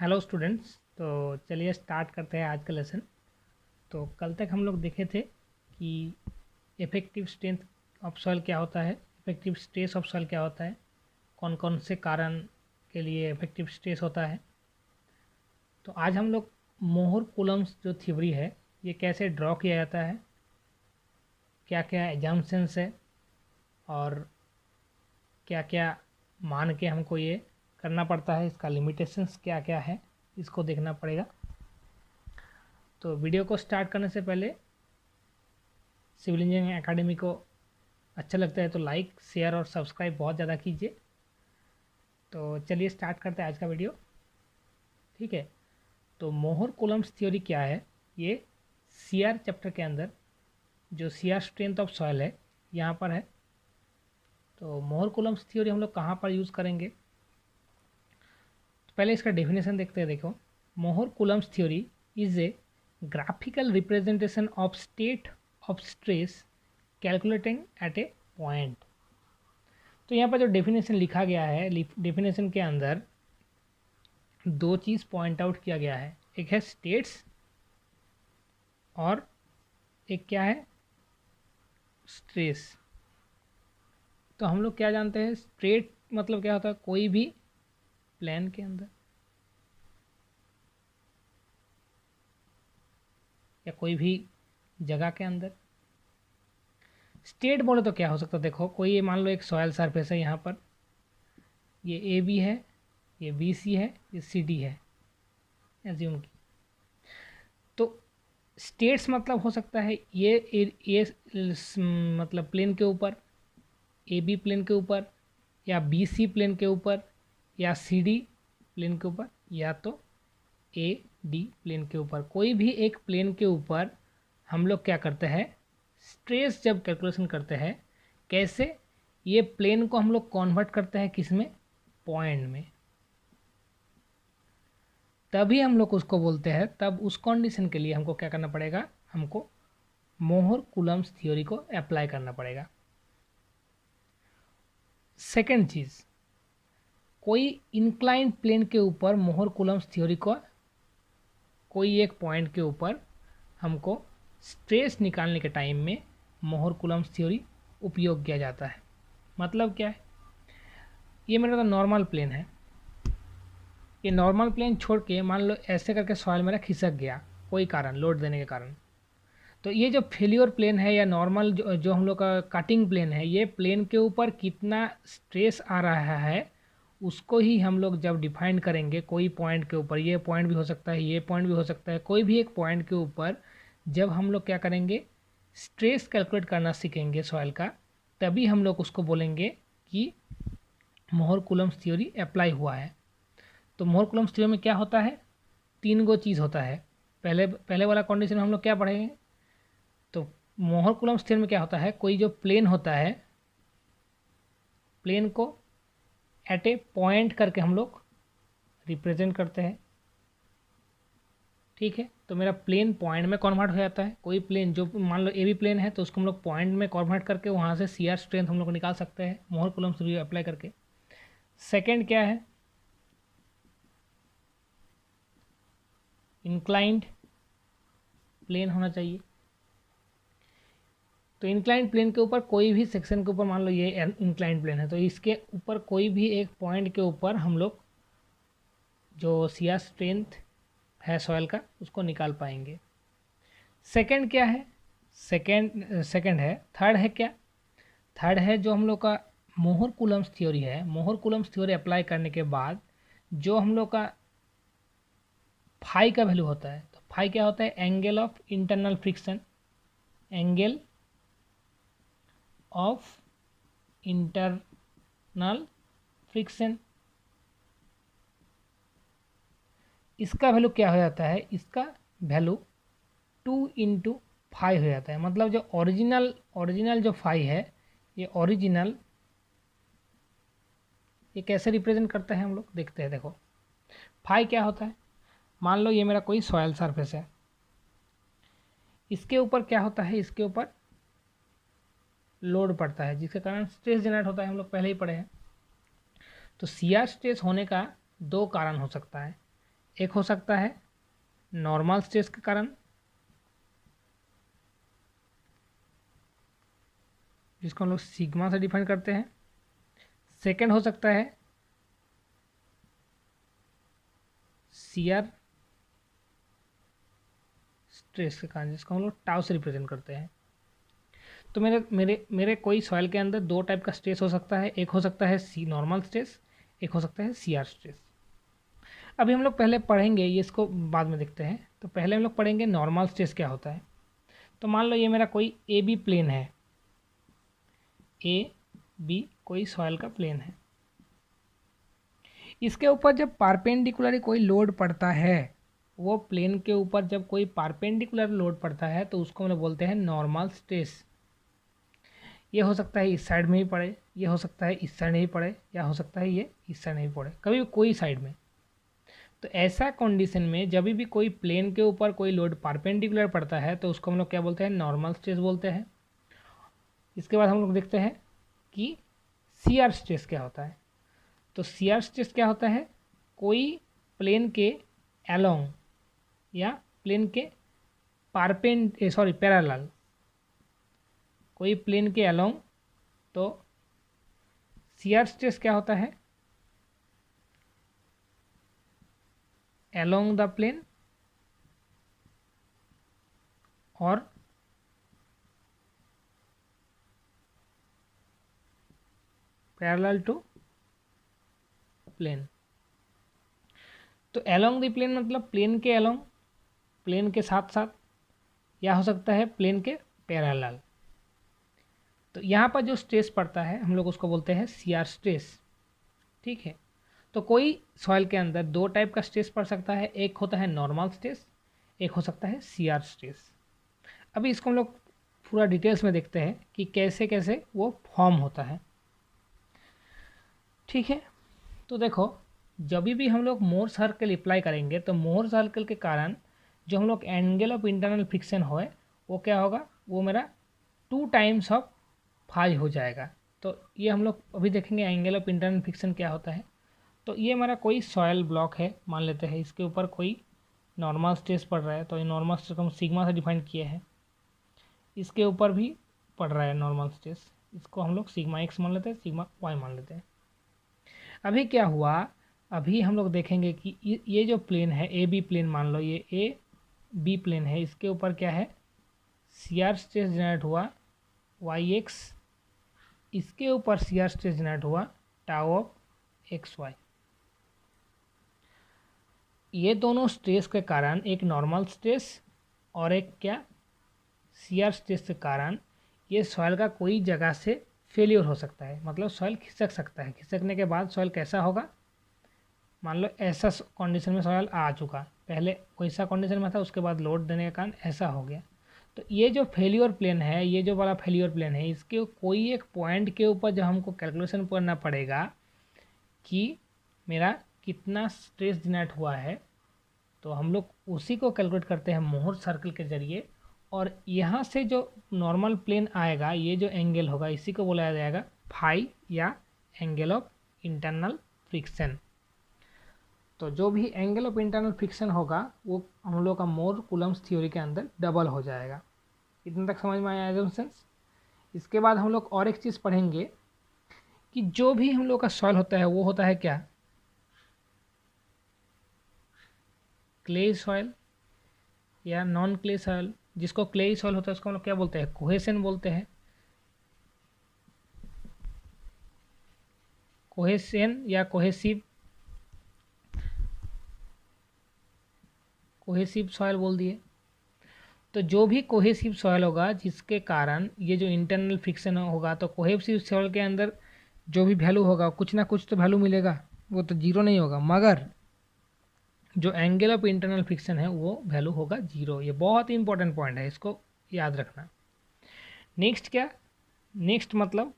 Hello students. तो चलिए start करते हैं आज का लेसन। तो कल तक हम लोग देखे थे कि इफ़ेक्टिव स्ट्रेंथ ऑफ सॉइल क्या होता है, इफ़ेक्टिव स्ट्रेस ऑफ सॉइल क्या होता है, कौन कौन से कारण के लिए इफ़ेक्टिव स्ट्रेस होता है। तो आज हम लोग मोहर कूलम्स जो थ्योरी है ये कैसे ड्रॉ किया जाता है, क्या क्या एजम्पशंस है और क्या क्या मान के हमको ये करना पड़ता है, इसका लिमिटेशंस क्या क्या है, इसको देखना पड़ेगा। तो वीडियो को स्टार्ट करने से पहले सिविल इंजीनियरिंग एकेडमी को अच्छा लगता है तो लाइक शेयर और सब्सक्राइब बहुत ज़्यादा कीजिए। तो चलिए स्टार्ट करते हैं आज का वीडियो। ठीक है, तो मोहर कूलम्स थ्योरी क्या है, ये सीआर चैप्टर के अंदर जो सीआर स्ट्रेंथ ऑफ सॉइल है यहाँ पर है। तो मोहर कूलम्स थ्योरी हम लोग कहाँ पर यूज़ करेंगे, तो पहले इसका डेफिनेशन देखते हैं। देखो, Mohr Coulomb's theory is a graphical representation of state of stress calculating at a point. तो यहाँ पर जो डेफिनेशन लिखा गया है, डेफिनेशन के अंदर दो चीज़ पॉइंट आउट किया गया है, एक है स्टेट्स और एक क्या है, स्ट्रेस। तो हम लोग क्या जानते हैं, स्ट्रेट मतलब क्या होता है, कोई भी प्लेन के अंदर या कोई भी जगह के अंदर। स्टेट बोले तो क्या हो सकता है, देखो कोई ये मान लो एक सॉयल सरफेस है, यहाँ पर ये ए बी है, ये बी सी है, ये सी डी है, एज्यूम की। तो स्टेट्स मतलब हो सकता है ये मतलब प्लेन के ऊपर, ए बी प्लेन के ऊपर, या बी सी प्लेन के ऊपर, या सी डी प्लेन के ऊपर, या तो ए डी प्लेन के ऊपर। कोई भी एक प्लेन के ऊपर हम लोग क्या करते हैं, स्ट्रेस जब कैलकुलेशन करते हैं, कैसे ये प्लेन को हम लोग कन्वर्ट करते हैं किस में, पॉइंट में, तभी हम लोग उसको बोलते हैं। तब उस कंडीशन के लिए हमको क्या करना पड़ेगा, हमको मोहर कूलम्स थ्योरी को अप्लाई करना पड़ेगा। सेकेंड चीज़, कोई इंक्लाइंड प्लेन के ऊपर मोहर कूलम्स थ्योरी को, कोई एक पॉइंट के ऊपर हमको स्ट्रेस निकालने के टाइम में मोहर कूलम्स थ्योरी उपयोग किया जाता है। मतलब क्या है, ये मेरा तो नॉर्मल प्लेन है, ये नॉर्मल प्लेन छोड़ के मान लो ऐसे करके सॉइल मेरा खिसक गया कोई कारण, लोड देने के कारण। तो ये जो फेल्योर प्लेन है या नॉर्मल जो हम लोग का कटिंग प्लेन है, ये प्लेन के ऊपर कितना स्ट्रेस आ रहा है उसको ही हम लोग जब डिफाइन करेंगे कोई पॉइंट के ऊपर, ये पॉइंट भी हो सकता है, ये पॉइंट भी हो सकता है, कोई भी एक पॉइंट के ऊपर जब हम लोग क्या करेंगे, स्ट्रेस कैलकुलेट करना सीखेंगे सॉइल का, तभी हम लोग उसको बोलेंगे कि मोहर कूलम्स थ्योरी अप्लाई हुआ है। तो मोहर कूलम्स थ्योरी में क्या होता है, तीन गो चीज़ होता है। पहले वाला कंडीशन में हम लोग क्या पढ़ेंगे, तो मोहर कूलम्स थ्योरी में क्या होता है, कोई जो प्लेन होता है, प्लेन को एट ए पॉइंट करके हम लोग रिप्रेजेंट करते हैं। ठीक है, तो मेरा प्लेन पॉइंट में कन्वर्ट हो जाता है। कोई प्लेन जो मान लो ए बी प्लेन है तो उसको हम लोग पॉइंट में कन्वर्ट करके वहाँ से सी आर स्ट्रेंथ हम लोग निकाल सकते हैं मोहर कूलम्स थ्योरी अप्लाई करके। सेकेंड क्या है, इंक्लाइंड प्लेन होना चाहिए। तो इंक्लाइंड प्लेन के ऊपर कोई भी सेक्शन के ऊपर, मान लो ये इंक्लाइंड प्लेन है, तो इसके ऊपर कोई भी एक पॉइंट के ऊपर हम लोग जो शियर स्ट्रेंथ है सॉइल का उसको निकाल पाएंगे। सेकंड क्या है, सेकंड है। थर्ड है क्या, थर्ड है जो हम लोग का मोहर कूलम्स थ्योरी है। मोहर कूलम्स थ्योरी अप्लाई करने के बाद जो हम लोग का फाई का वैल्यू होता है, तो फाई क्या होता है, angle of internal friction, angle of internal friction. इसका वैल्यू क्या हो जाता है, इसका वैल्यू 2 × 5 हो जाता है। मतलब जो ओरिजिनल जो फाई है, ये ओरिजिनल, ये कैसे रिप्रेजेंट करते हैं हम लोग देखते हैं। देखो फाई क्या होता है, मान लो ये मेरा कोई सॉयल सरफेस है, इसके ऊपर क्या होता है, इसके ऊपर लोड पड़ता है जिसके कारण स्ट्रेस जनरेट होता है, हम लोग पहले ही पढ़े हैं। तो शियर स्ट्रेस होने का दो कारण हो सकता है, एक हो सकता है नॉर्मल स्ट्रेस के कारण, जिसको हम लोग सिग्मा से डिफाइन करते हैं। सेकंड हो सकता है शियर स्ट्रेस के कारण, जिसको हम लोग टाउ से रिप्रेजेंट करते हैं। तो मेरे मेरे मेरे कोई सॉइल के अंदर दो टाइप का स्ट्रेस हो सकता है, एक हो सकता है नॉर्मल स्ट्रेस, एक हो सकता है सीआर स्ट्रेस। अभी हम लोग पहले पढ़ेंगे ये, इसको बाद में देखते हैं। तो पहले हम लोग पढ़ेंगे नॉर्मल स्ट्रेस क्या होता है। तो मान लो ये मेरा कोई ए बी प्लेन है, ए बी कोई सॉइल का प्लेन है, इसके ऊपर जब पारपेंडिकुलर कोई लोड पड़ता है, वो प्लेन के ऊपर जब कोई पारपेंडिकुलर लोड पड़ता है तो उसको हम लोग बोलते हैं नॉर्मल स्ट्रेस। ये हो सकता है इस साइड में ही पड़े, ये हो सकता है इस साइड में ही पड़े, या हो सकता है ये इस साइड में ही पड़े, कभी कोई साइड में। तो ऐसा कंडीशन में जब भी कोई प्लेन के ऊपर कोई लोड परपेंडिकुलर पड़ता है तो उसको हम लोग क्या बोलते हैं, नॉर्मल स्ट्रेस बोलते हैं। इसके बाद हम लोग देखते हैं कि शियर स्ट्रेस क्या होता है। तो शियर स्ट्रेस क्या होता है, कोई प्लेन के अलोंग या प्लेन के पैरेलल, कोई प्लेन के अलोंग, तो शियर स्ट्रेस क्या होता है, along the plane और parallel to plane। तो along the plane मतलब प्लेन के along, प्लेन के साथ साथ, या हो सकता है प्लेन के पैरेलल। तो यहाँ पर जो स्ट्रेस पड़ता है हम लोग उसको बोलते हैं शियर स्ट्रेस। ठीक है, तो कोई सॉइल के अंदर दो टाइप का स्ट्रेस पड़ सकता है, एक होता है नॉर्मल स्ट्रेस, एक हो सकता है शियर स्ट्रेस। अभी इसको हम लोग पूरा डिटेल्स में देखते हैं कि कैसे कैसे वो फॉर्म होता है। ठीक है, तो देखो जब भी हम लोग मोर सर्कल अप्लाई करेंगे तो मोर सर्कल के कारण जो हम लोग एंगल ऑफ इंटरनल फ्रिक्शन हो वो क्या होगा, वो मेरा 2 टाइम्स ऑफ फाई हो जाएगा। तो ये हम लोग अभी देखेंगे एंगल ऑफ इंटरनल फ्रिक्शन क्या होता है। तो ये हमारा कोई सॉयल ब्लॉक है, मान लेते हैं इसके ऊपर कोई नॉर्मल स्ट्रेस पड़ रहा है, तो ये नॉर्मल स्ट्रेस हम सिग्मा से डिफाइन किए हैं। इसके ऊपर भी पड़ रहा है नॉर्मल स्ट्रेस, इसको हम लोग सिग्मा एक्स मान लेते हैं, सिग्मा वाई मान लेते हैं। अभी क्या हुआ, अभी हम लोग देखेंगे कि ये जो प्लेन है ए बी प्लेन, मान लो ये ए बी प्लेन है, इसके ऊपर क्या है, शियर स्ट्रेस जनरेट हुआ वाई एक्स, इसके ऊपर शियर स्ट्रेस जनरेट हुआ टाउ ऑफ एक्स वाई। ये दोनों स्ट्रेस के कारण, एक नॉर्मल स्ट्रेस और एक क्या शियर स्ट्रेस के कारण, ये सॉइल का कोई जगह से फेलियर हो सकता है, मतलब सॉइल खिसक सकता है। खिसकने के बाद सॉइल कैसा होगा, मान लो ऐसा कंडीशन में सॉइल आ चुका, पहले वैसा कंडीशन में था, उसके बाद लोड देने के कारण ऐसा हो गया। तो ये जो फेलियर प्लेन है, ये जो वाला फेलियर प्लेन है, इसके कोई एक पॉइंट के ऊपर जब हमको कैलकुलेशन करना पड़ेगा कि मेरा कितना स्ट्रेस जनरेट हुआ है, तो हम लोग उसी को कैलकुलेट करते हैं मोहर सर्कल के जरिए। और यहाँ से जो नॉर्मल प्लेन आएगा, ये जो एंगल होगा, इसी को बोला जाएगा फाई या एंगल ऑफ इंटरनल फ्रिक्शन। तो जो भी एंगल ऑफ इंटरनल फ्रिक्शन होगा वो हम लोग का मोर कूलम्स थ्योरी के अंदर डबल हो जाएगा। इतने तक समझ में आया एजम्पशंस। इसके बाद हम लोग और एक चीज़ पढ़ेंगे कि जो भी हम लोग का सॉइल होता है वो होता है क्या, क्ले सॉइल या नॉन क्ले सॉइल। जिसको क्ले सॉइल होता है उसको हम लोग क्या बोलते हैं, कोहेसन बोलते हैं। कोहेसन या कोहेसिव सॉइल बोल दिए। तो जो भी कोहेसिव सॉइल होगा जिसके कारण ये जो इंटरनल फ्रिक्शन होगा, तो कोहेसिव सॉइल के अंदर जो भी वैल्यू होगा कुछ ना कुछ तो वैल्यू मिलेगा, वो तो जीरो नहीं होगा, मगर जो एंगल ऑफ इंटरनल फ्रिक्शन है वो वैल्यू होगा जीरो। ये बहुत ही इंपॉर्टेंट पॉइंट है, इसको याद रखना। नेक्स्ट क्या, नेक्स्ट मतलब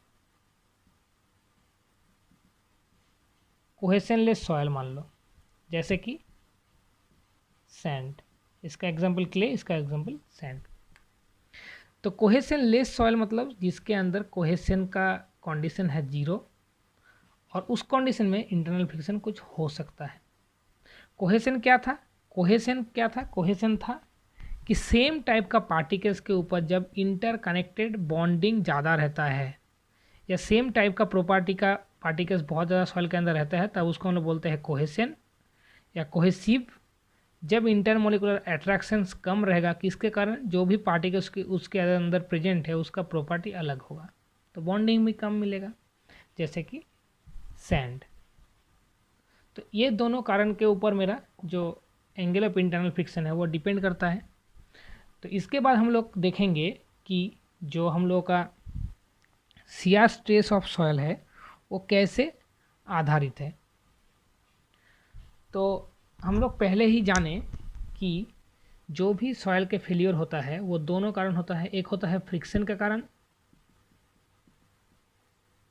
कोहेशनलेस सॉइल मान लो, जैसे कि सैंड, इसका एग्जांपल क्ले, इसका एग्जांपल सैंड। तो कोहेशनलेस सॉइल मतलब जिसके अंदर कोहेशन का कंडीशन है जीरो और उस कंडीशन में इंटरनल फ्रिक्शन कुछ हो सकता है। कोहेशन क्या था? कोहेशन था कि सेम टाइप का पार्टिकल्स के ऊपर जब इंटरकनेक्टेड बॉन्डिंग ज़्यादा रहता है या सेम टाइप का प्रॉपर्टी का पार्टिकल्स बहुत ज़्यादा सॉइल के अंदर रहता है, तब उसको हम लोग बोलते हैं कोहेशन या कोहेसिव। जब इंटरमोलिकुलर अट्रैक्शंस कम रहेगा, किसके कारण? जो भी पार्टिकल्स उसके अंदर प्रेजेंट है उसका प्रॉपर्टी अलग होगा, तो बॉन्डिंग भी कम मिलेगा, जैसे कि सैंड। तो ये दोनों कारण के ऊपर मेरा जो एंगल ऑफ इंटरनल फ्रिक्शन है वो डिपेंड करता है। तो इसके बाद हम लोग देखेंगे कि जो हम लोग का शियर स्ट्रेस ऑफ सॉइल है वो कैसे आधारित है। तो हम लोग पहले ही जाने कि जो भी सॉइल के फेलियर होता है वो दोनों कारण होता है। एक होता है फ्रिक्शन का कारण,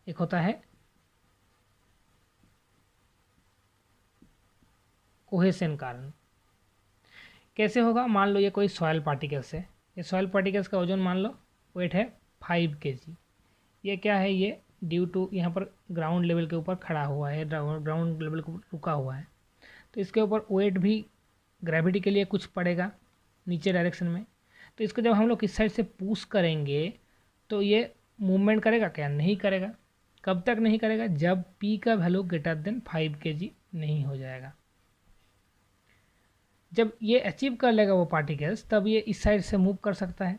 एक होता है कोहेशन कारण। कैसे होगा? मान लो ये कोई सॉइल पार्टिकल्स है, ये सॉइल पार्टिकल्स का वजन मान लो वेट है 5 kg। ये क्या है? ये ड्यू टू यहाँ पर ग्राउंड लेवल के ऊपर खड़ा हुआ है, ग्राउंड लेवल को रुका हुआ है, तो इसके ऊपर वेट भी ग्रेविटी के लिए कुछ पड़ेगा नीचे डायरेक्शन में। तो इसको जब हम लोग इस साइड से पुश करेंगे तो ये मूवमेंट करेगा क्या? नहीं करेगा। कब तक नहीं करेगा? जब P का वैल्यू ग्रेटर देन 5 kg नहीं हो जाएगा। जब ये अचीव कर लेगा वो पार्टिकल्स, तब ये इस साइड से मूव कर सकता है।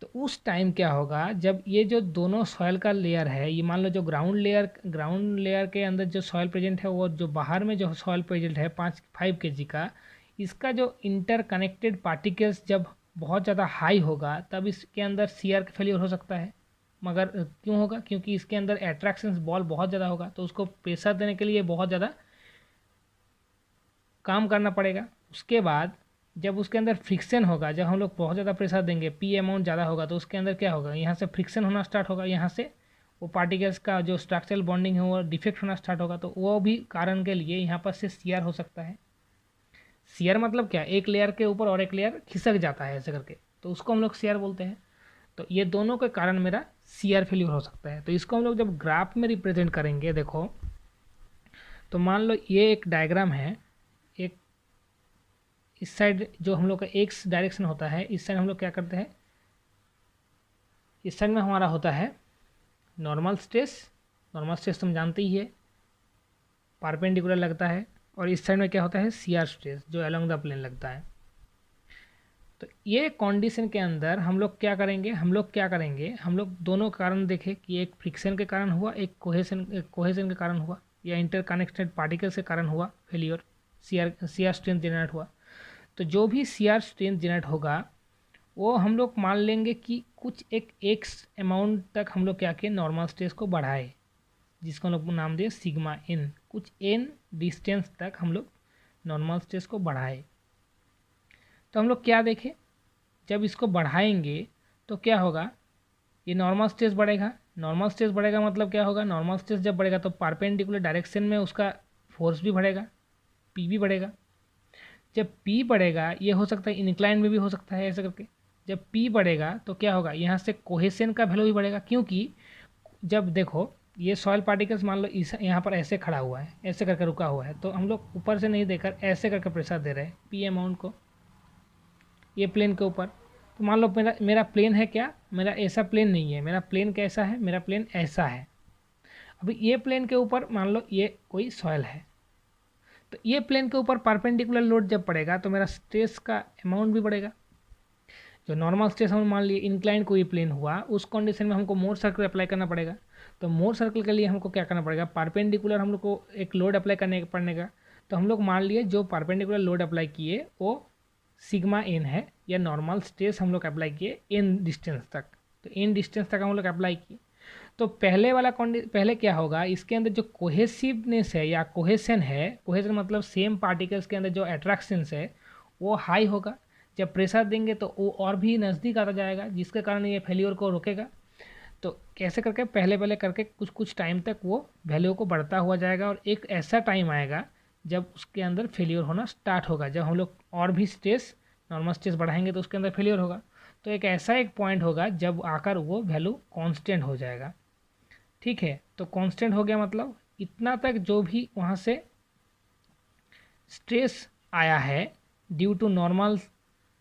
तो उस टाइम क्या होगा? जब ये जो दोनों सॉइल का लेयर है, ये मान लो जो ग्राउंड लेयर के अंदर जो सॉइल प्रेजेंट है, वो जो बाहर में जो सॉइल प्रेजेंट है 5 kg का, इसका जो इंटरकनेक्टेड पार्टिकल्स जब बहुत ज़्यादा हाई होगा, तब इसके अंदर शियर फेलियर हो सकता है। मगर क्यों होगा? क्योंकि इसके अंदर अट्रैक्शंस बॉल बहुत ज़्यादा होगा, तो उसको प्रेशर देने के लिए बहुत ज़्यादा काम करना पड़ेगा। उसके बाद जब उसके अंदर फ्रिक्शन होगा, जब हम लोग बहुत ज़्यादा प्रेशर देंगे, P अमाउंट ज़्यादा होगा, तो उसके अंदर क्या होगा? यहाँ से फ्रिक्शन होना स्टार्ट होगा, यहाँ से वो पार्टिकल्स का जो स्ट्रक्चरल बॉन्डिंग है वो डिफेक्ट होना स्टार्ट होगा। तो वो भी कारण के लिए यहाँ पर से शियर हो सकता है। शियर मतलब क्या? एक लेयर के ऊपर और एक लेयर खिसक जाता है ऐसे करके, तो उसको हम लोग शियर बोलते हैं। तो ये दोनों के कारण मेरा शियर फेल्यूर हो सकता है। तो इसको हम लोग जब ग्राफ में रिप्रेजेंट करेंगे, देखो तो मान लो ये एक डायग्राम है, एक इस साइड जो हम लोग का एक्स डायरेक्शन होता है, इस साइड हम लोग क्या करते हैं, इस साइड में हमारा होता है नॉर्मल स्ट्रेस। नॉर्मल स्ट्रेस तुम जानते ही है, परपेंडिकुलर लगता है। और इस साइड में क्या होता है? शियर स्ट्रेस, जो अलोंग द प्लेन लगता है। तो ये कंडीशन के अंदर हम लोग क्या करेंगे? हम लोग दोनों कारण देखें कि एक फ्रिक्शन के कारण हुआ, एक कोहेशन के कारण हुआ, या इंटरकनेक्टेड पार्टिकल्स के कारण हुआ फेलियर, शियर स्ट्रेंथ जनरेट हुआ। तो जो भी शियर स्ट्रेंथ जनरेट होगा वो हम लोग मान लेंगे कि कुछ एक एक्स अमाउंट तक हम लोग क्या किए, नॉर्मल स्ट्रेस को बढ़ाए, जिसको हम लोग नाम दिए सिग्मा एन। कुछ एन डिस्टेंस तक हम लोग नॉर्मल स्ट्रेस को बढ़ाए। तो हम लोग क्या देखें, जब इसको बढ़ाएंगे तो क्या होगा? ये नॉर्मल स्ट्रेस बढ़ेगा। नॉर्मल स्ट्रेस बढ़ेगा मतलब क्या होगा? नॉर्मल स्ट्रेस जब बढ़ेगा तो परपेंडिकुलर डायरेक्शन में उसका फोर्स भी बढ़ेगा, P भी बढ़ेगा। जब P बढ़ेगा, ये हो सकता है इंक्लाइन में भी हो सकता है ऐसे करके। जब P बढ़ेगा तो क्या होगा? यहाँ से कोहेशन का वैल्यू भी बढ़ेगा, क्योंकि जब देखो ये सॉइल पार्टिकल्स मान लो इस यहाँ पर ऐसे खड़ा हुआ है, ऐसे करके रुका हुआ है, तो हम लोग ऊपर से नहीं देकर ऐसे करके प्रेशर दे रहे हैं P अमाउंट को ये प्लेन के ऊपर। तो मान लो मेरा प्लेन है क्या? मेरा ऐसा प्लेन नहीं है। मेरा प्लेन कैसा है? मेरा प्लेन ऐसा है। अभी ये प्लेन के ऊपर मान लो ये कोई सॉइल है, तो ये प्लेन के ऊपर परपेंडिकुलर लोड जब पड़ेगा तो मेरा स्ट्रेस का अमाउंट भी बढ़ेगा। जो नॉर्मल स्ट्रेस हम मान लिए इंक्लाइन कोई प्लेन हुआ, उस कंडीशन में हमको मोर सर्कल अप्लाई करना पड़ेगा। तो मोर सर्कल के लिए हमको क्या करना पड़ेगा? परपेंडिकुलर हम लोग को एक लोड अप्लाई करने पड़ने का। तो हम लोग मान लिए जो परपेंडिकुलर लोड अप्लाई किए वो सिग्मा एन है, या नॉर्मल स्ट्रेस हम लोग अप्लाई किए एन डिस्टेंस तक। तो एन डिस्टेंस तक हम लोग अप्लाई किए। तो पहले क्या होगा? इसके अंदर जो कोहेसिवनेस है या कोहेशन है, कोहेशन मतलब सेम पार्टिकल्स के अंदर जो अट्रैक्शंस है वो हाई होगा। जब प्रेशर देंगे तो वो और भी नज़दीक आता जाएगा, जिसके कारण ये फेल्योर को रोकेगा। तो कैसे करके पहले करके कुछ टाइम तक वो वैल्यू को बढ़ता हुआ जाएगा, और एक ऐसा टाइम आएगा जब उसके अंदर फेलियर होना स्टार्ट होगा। जब हम लोग और भी स्ट्रेस, नॉर्मल स्ट्रेस बढ़ाएंगे तो उसके अंदर फेलियर होगा। तो एक ऐसा एक पॉइंट होगा जब आकर वो वैल्यू कांस्टेंट हो जाएगा। ठीक है, तो कांस्टेंट हो गया मतलब इतना तक जो भी वहाँ से स्ट्रेस आया है ड्यू टू नॉर्मल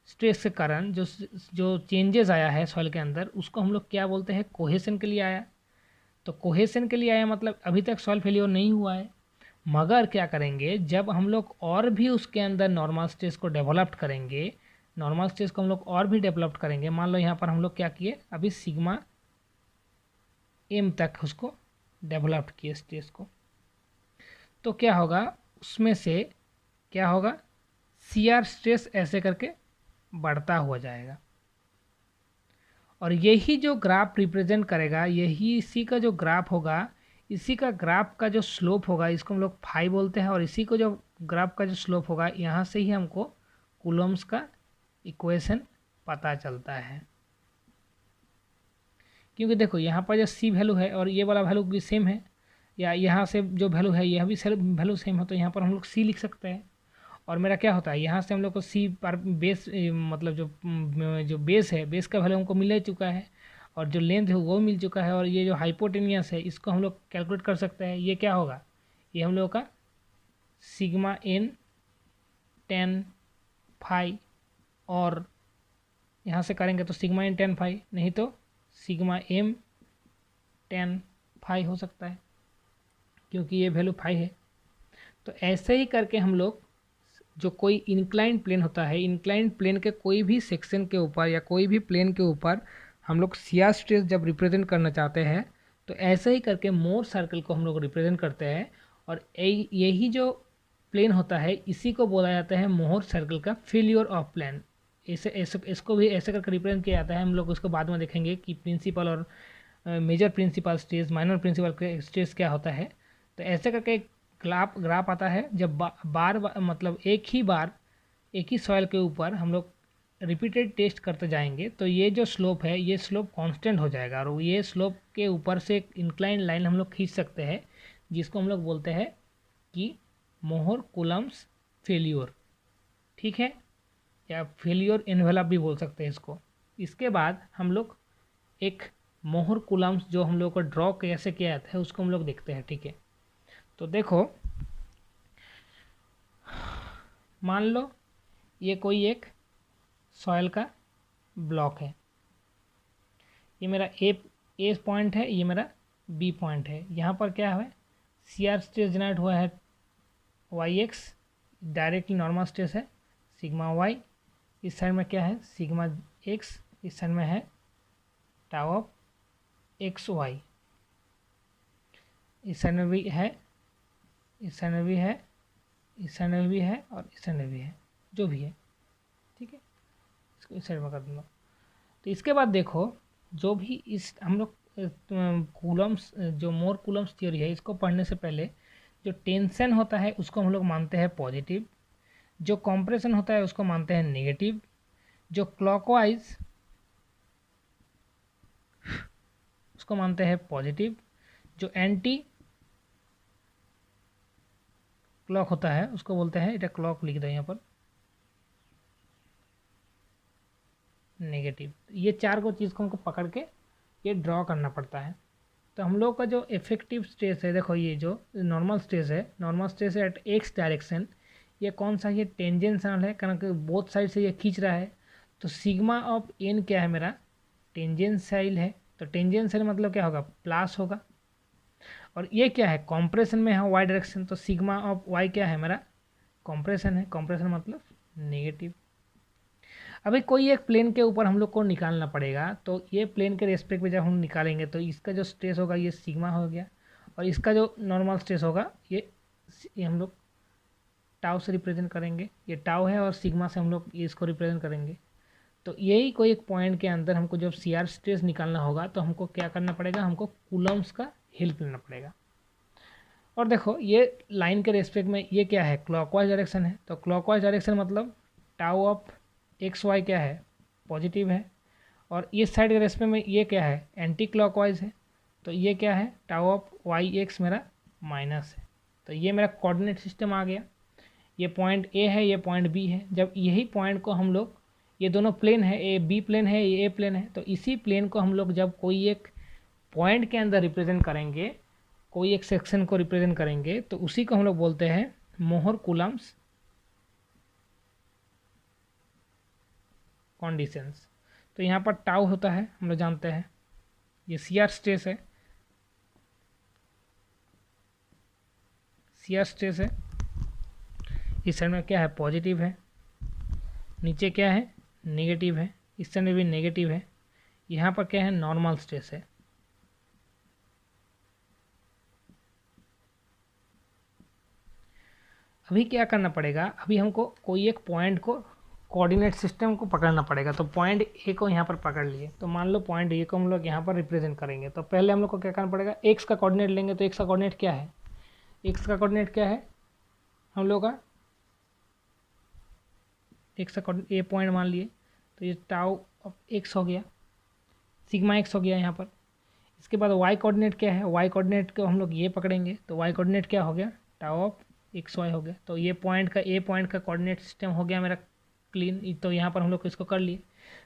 स्ट्रेस के कारण जो चेंजेस आया है सॉइल के अंदर, उसको हम लोग क्या बोलते हैं, कोहेशन के लिए आया। तो कोहेशन के लिए आया मतलब अभी तक सॉइल फेलियर नहीं हुआ है, मगर क्या करेंगे, जब हम लोग और भी उसके अंदर नॉर्मल स्ट्रेस को डेवलप्ड करेंगे, नॉर्मल स्ट्रेस को हम लोग और भी डेवलप्ड करेंगे, मान लो यहाँ पर हम लोग क्या किए, अभी सिग्मा एम तक उसको डेवलप्ड किए स्ट्रेस को, तो क्या होगा, उसमें से क्या होगा, सीआर स्ट्रेस ऐसे करके बढ़ता हुआ जाएगा। और यही जो ग्राफ रिप्रेजेंट करेगा, यही इसी का जो ग्राफ होगा, इसी का ग्राफ का जो स्लोप होगा, इसको हम लोग फाई बोलते हैं, और इसी को जो ग्राफ का जो स्लोप होगा, यहाँ से ही हमको कूलम्स का इक्वेशन पता चलता है। क्योंकि देखो यहाँ पर जो सी वैल्यू है और ये वाला वैल्यू भी सेम है, या यहाँ से जो वैल्यू है यह भी वैल्यू सेम है, तो यहाँ पर हम लोग सी लिख सकते हैं। और मेरा क्या होता है, यहाँ से हम लोग को सी पर बेस मतलब जो बेस है, बेस का वैल्यू हमको मिल चुका है, और जो लेंथ है वो मिल चुका है, और ये जो हाइपोटेनियस है इसको हम लोग कैलकुलेट कर सकते हैं। ये क्या होगा, ये हम लोग का सिग्मा एन टेन फाई, और यहाँ से करेंगे तो सिग्मा एन टेन फाई, नहीं तो सिग्मा एम टेन फाई हो सकता है, क्योंकि ये वैल्यू फाई है। तो ऐसे ही करके हम लोग जो कोई इंक्लाइंड प्लेन होता है, इंक्लाइंड प्लेन के कोई भी सेक्शन के ऊपर या कोई भी प्लेन के ऊपर हम लोग शियर स्ट्रेस जब रिप्रेजेंट करना चाहते हैं, तो ऐसे ही करके मोर सर्कल को हम लोग रिप्रेजेंट करते हैं। और यही जो प्लेन होता है इसी को बोला जाता है मोहर सर्कल का फेल्योर ऑफ प्लेन। इसको भी ऐसे करके रिप्रेजेंट किया जाता है। हम लोग उसको बाद में देखेंगे कि प्रिंसिपल और major principal stress, minor principal stress क्या होता है। तो ऐसे करके ग्राफ आता है जब बार मतलब एक ही सॉइल के ऊपर हम लोग रिपीटेड टेस्ट करते जाएंगे, तो ये जो स्लोप है ये स्लोप कांस्टेंट हो जाएगा, और ये स्लोप के ऊपर से एक इंक्लाइन लाइन हम लोग खींच सकते हैं, जिसको हम लोग बोलते हैं कि मोहर कूलम्स फेल्योर, ठीक है, या फेल्योर एनवेलप भी बोल सकते हैं इसको। इसके बाद हम लोग एक मोहर कूलम्स जो हम लोग को ड्रॉ कैसे किया जाता है उसको हम लोग देखते हैं, ठीक है। तो देखो, मान लो ये कोई एक सॉइल का ब्लॉक है, ये मेरा ए पॉइंट है, ये मेरा बी पॉइंट है। यहाँ पर क्या है, सीआर स्ट्रेस जनरेट हुआ है Y X, directly normal stress है सिग्मा वाई, इस साइड में क्या है सिग्मा एक्स, इस साइड में है टाउ ऑफ एक्स वाई, इस साइड में भी है, इस साइड में भी है, इस साइड में भी है, और इस साइड में भी है, जो भी है, ठीक है। इसको इस साइड में कर दूँगा। तो इसके बाद देखो, जो भी इस हम लोग कूलम्स जो मोर कूलम्स थ्योरी है, इसको पढ़ने से पहले जो टेंशन होता है उसको हम लोग मानते हैं पॉजिटिव, जो कॉम्प्रेशन होता है उसको मानते हैं नेगेटिव, जो क्लॉकवाइज उसको मानते हैं पॉजिटिव, जो एंटी क्लॉक होता है उसको बोलते हैं, इधर क्लॉक लिख दो यहाँ पर, नेगेटिव। ये चार को चीज़ को हमको पकड़ के ये ड्रॉ करना पड़ता है। तो हम लोग का जो इफेक्टिव स्ट्रेस है, देखो ये जो नॉर्मल स्ट्रेस है, नॉर्मल स्ट्रेस है एट एक्स डायरेक्शन, ये कौन सा, ये टेंजेंशनल है, कारण कि बोथ साइड से ये खींच रहा है। तो सिग्मा ऑफ एन क्या है मेरा, टेंजेंसाइल है, तो टेंजेंसाइल मतलब क्या होगा, प्लस होगा। और ये क्या है, कॉम्प्रेशन में है वाई डायरेक्शन, तो सिग्मा ऑफ वाई क्या है मेरा, कॉम्प्रेशन है, कॉम्प्रेशन मतलब नेगेटिव। अभी कोई एक प्लेन के ऊपर हम लोग को निकालना पड़ेगा, तो ये प्लेन के रेस्पेक्ट में जब हम निकालेंगे तो इसका जो स्ट्रेस होगा ये सिग्मा हो गया, और इसका जो नॉर्मल स्ट्रेस होगा ये हम लोग टाउ से रिप्रेजेंट करेंगे, ये टाउ है, और सिग्मा से हम लोग ये इसको रिप्रेजेंट करेंगे। तो यही कोई एक पॉइंट के अंदर हमको जब सीआर स्ट्रेस निकालना होगा तो हमको क्या करना पड़ेगा, हमको कूलम्स का हेल्प लेना पड़ेगा। और देखो ये लाइन के रेस्पेक्ट में ये क्या है, क्लॉकवाइज डायरेक्शन है, तो क्लॉकवाइज डायरेक्शन मतलब टाउ ऑफ एक्स वाई क्या है, पॉजिटिव है, और इस साइड के रेस्पेक्ट में ये क्या है, एंटी क्लॉकवाइज है, तो ये क्या है, टाउ ऑफ वाई एक्स मेरा माइनस है। तो ये मेरा कोऑर्डिनेट सिस्टम आ गया, ये पॉइंट ए है, ये पॉइंट बी है। जब यही पॉइंट को हम लोग, ये दोनों प्लेन है, ए बी प्लेन है, ये ए प्लेन है, तो इसी प्लेन को हम लोग जब कोई एक पॉइंट के अंदर रिप्रेजेंट करेंगे, कोई एक सेक्शन को रिप्रेजेंट करेंगे, तो उसी को हम लोग बोलते हैं मोहर कूलम्स कंडीशंस। तो यहाँ पर टाउ होता है, हम लोग जानते हैं, ये शियर स्ट्रेस है, शियर स्ट्रेस है। इस साइड में क्या है, पॉजिटिव है, नीचे क्या है, नेगेटिव है, इस साइड में भी नेगेटिव है। यहाँ पर क्या है, नॉर्मल स्ट्रेस है। अभी क्या करना पड़ेगा, अभी हमको कोई एक पॉइंट को कोऑर्डिनेट सिस्टम को पकड़ना पड़ेगा। तो पॉइंट ए को यहाँ पर पकड़ लिए, तो मान लो पॉइंट ए को हम लोग यहाँ पर रिप्रेजेंट करेंगे। तो पहले हम लोग को क्या करना पड़ेगा, एक्स का कोऑर्डिनेट लेंगे। तो एक्स का कोऑर्डिनेट क्या है, एक्स का कोऑर्डिनेट क्या है हम लोग का, एक्स का कोऑर्डिनेट ए पॉइंट मान लिए, तो ये टाउ ऑफ एक्स हो गया, सिग्मा एक्स हो गया यहाँ पर। इसके बाद वाई कोऑर्डिनेट क्या है, वाई कोऑर्डिनेट को हम लोग ये पकड़ेंगे, तो वाई कोऑर्डिनेट क्या हो गया, टाउ ऑफ एक्स वाई हो गया। तो ये पॉइंट का, ए पॉइंट का कोऑर्डिनेट सिस्टम हो गया मेरा क्लीन। तो यहाँ पर हम लोग इसको कर लिए।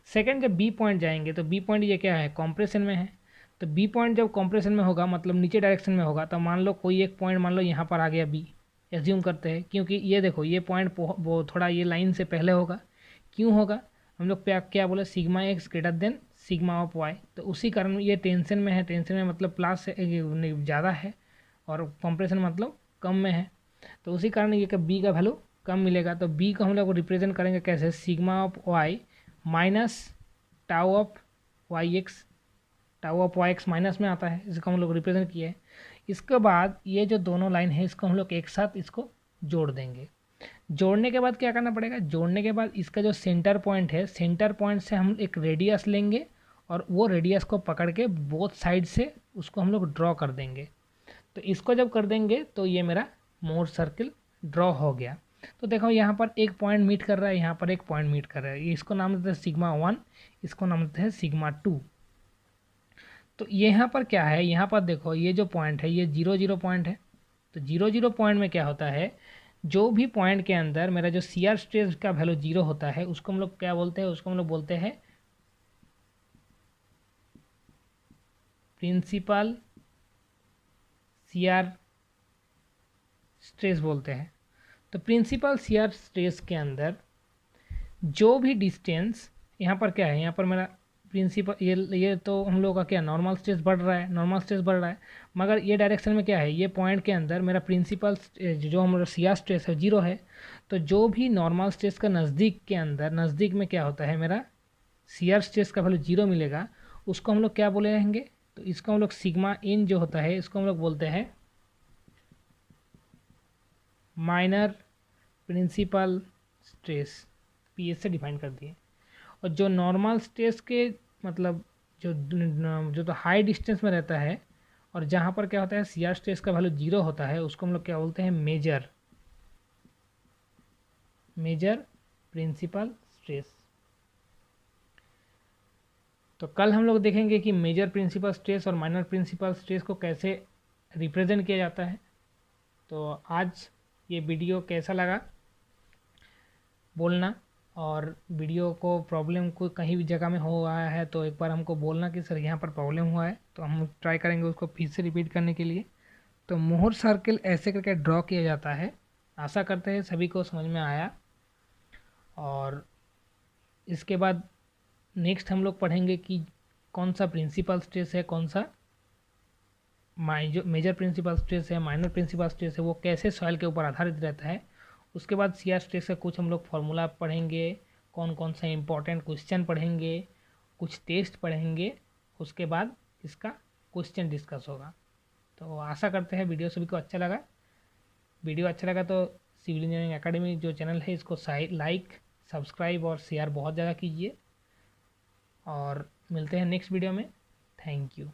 सेकंड, जब बी पॉइंट जाएंगे, तो बी पॉइंट ये क्या है, कॉम्प्रेशन में है। तो बी पॉइंट जब कॉम्प्रेशन में होगा, मतलब नीचे डायरेक्शन में होगा, तो मान लो कोई एक पॉइंट मान लो यहाँ पर आ गया बी, एज्यूम करते हैं, क्योंकि ये देखो ये पॉइंट वो थोड़ा ये लाइन से पहले होगा। क्यों होगा, हम लोग क्या बोले, sigma X greater than sigma of Y. तो उसी कारण ये टेंशन में है, टेंशन में मतलब प्लस ज़्यादा है, और कंप्रेशन मतलब कम में है। तो उसी कारण ये का बी का वैल्यू कम मिलेगा। तो बी को हम लोग रिप्रेजेंट करेंगे कैसे, sigma of Y minus tau of Y X. Tau of Y X minus में आता है, इसको हम लोग रिप्रेजेंट किए। इसके बाद ये जो दोनों लाइन है, इसको हम लोग एक साथ इसको जोड़ देंगे। जोड़ने के बाद क्या करना पड़ेगा, जोड़ने के बाद इसका जो सेंटर पॉइंट है, सेंटर पॉइंट से हम एक रेडियस लेंगे, और वो रेडियस को पकड़ के बोथ साइड से उसको हम लोग ड्रॉ कर देंगे। तो इसको जब कर देंगे, तो ये मेरा मोर सर्किल ड्रॉ हो गया। तो देखो यहाँ पर एक पॉइंट मीट कर रहा है, यहाँ पर एक पॉइंट मीट कर रहा है, इसको नाम देते हैं सिग्मा 1, इसको नाम देते हैं सिग्मा 2। तो यहाँ पर क्या है, यहाँ पर देखो ये जो पॉइंट है, ये 0 0 पॉइंट है। तो 0 0 पॉइंट में क्या होता है, जो भी पॉइंट के अंदर मेरा जो शियर स्ट्रेस का वैल्यू 0 होता है, उसको हम लोग क्या बोलते हैं, उसको हम लोग बोलते हैं प्रिंसिपल शियर स्ट्रेस बोलते हैं। तो प्रिंसिपल शियर स्ट्रेस के अंदर जो भी डिस्टेंस, यहाँ पर क्या है, यहाँ पर मेरा प्रिंसिपल ये तो हम लोग का क्या, नॉर्मल स्ट्रेस बढ़ रहा है, नॉर्मल स्ट्रेस बढ़ रहा है, मगर ये डायरेक्शन में क्या है, ये पॉइंट के अंदर मेरा प्रिंसिपल जो हमारा शियर स्ट्रेस है 0 है। तो जो भी नॉर्मल स्ट्रेस का नज़दीक के अंदर, नज़दीक में क्या होता है, मेरा शियर स्ट्रेस का वैल्यू 0 मिलेगा, उसको हम लोग क्या बोलेंगे, तो इसको हम लोग सिग्मा इन जो होता है, इसको हम लोग बोलते हैं माइनर प्रिंसिपल स्ट्रेस, पीएस से डिफाइन कर दिए। और जो नॉर्मल स्ट्रेस के मतलब जो तो हाई डिस्टेंस में रहता है, और जहाँ पर क्या होता है शियर स्ट्रेस का वैल्यू 0 होता है, उसको हम लोग क्या बोलते हैं, मेजर प्रिंसिपल स्ट्रेस। तो कल हम लोग देखेंगे कि मेजर प्रिंसिपल स्ट्रेस और माइनर प्रिंसिपल स्ट्रेस को कैसे रिप्रेजेंट किया जाता है। तो आज ये वीडियो कैसा लगा बोलना, और वीडियो को प्रॉब्लम को कहीं भी जगह में हो रहा है तो एक बार हमको बोलना कि सर यहाँ पर प्रॉब्लम हुआ है, तो हम ट्राई करेंगे उसको फिर से रिपीट करने के लिए। तो मोहर सर्किल ऐसे करके ड्रॉ किया जाता है। आशा करते हैं सभी को समझ में आया। और इसके बाद नेक्स्ट हम लोग पढ़ेंगे कि कौन सा प्रिंसिपल स्ट्रेस है, कौन सा मेजर प्रिंसिपल स्ट्रेस है, माइनर प्रिंसिपल स्ट्रेस है, वो कैसे सॉइल के ऊपर आधारित रहता है। उसके बाद शियर स्ट्रेस का कुछ हम लोग फार्मूला पढ़ेंगे, कौन कौन सा इंपॉर्टेंट क्वेश्चन पढ़ेंगे, कुछ टेस्ट पढ़ेंगे, उसके बाद इसका क्वेश्चन डिस्कस होगा। तो आशा करते हैं वीडियो सभी को अच्छा लगा। वीडियो अच्छा लगा तो सिविल इंजीनियरिंग एकेडमी जो चैनल है, इसको लाइक, सब्सक्राइब और शेयर बहुत ज़्यादा कीजिए। और मिलते हैं नेक्स्ट वीडियो में। Thank you.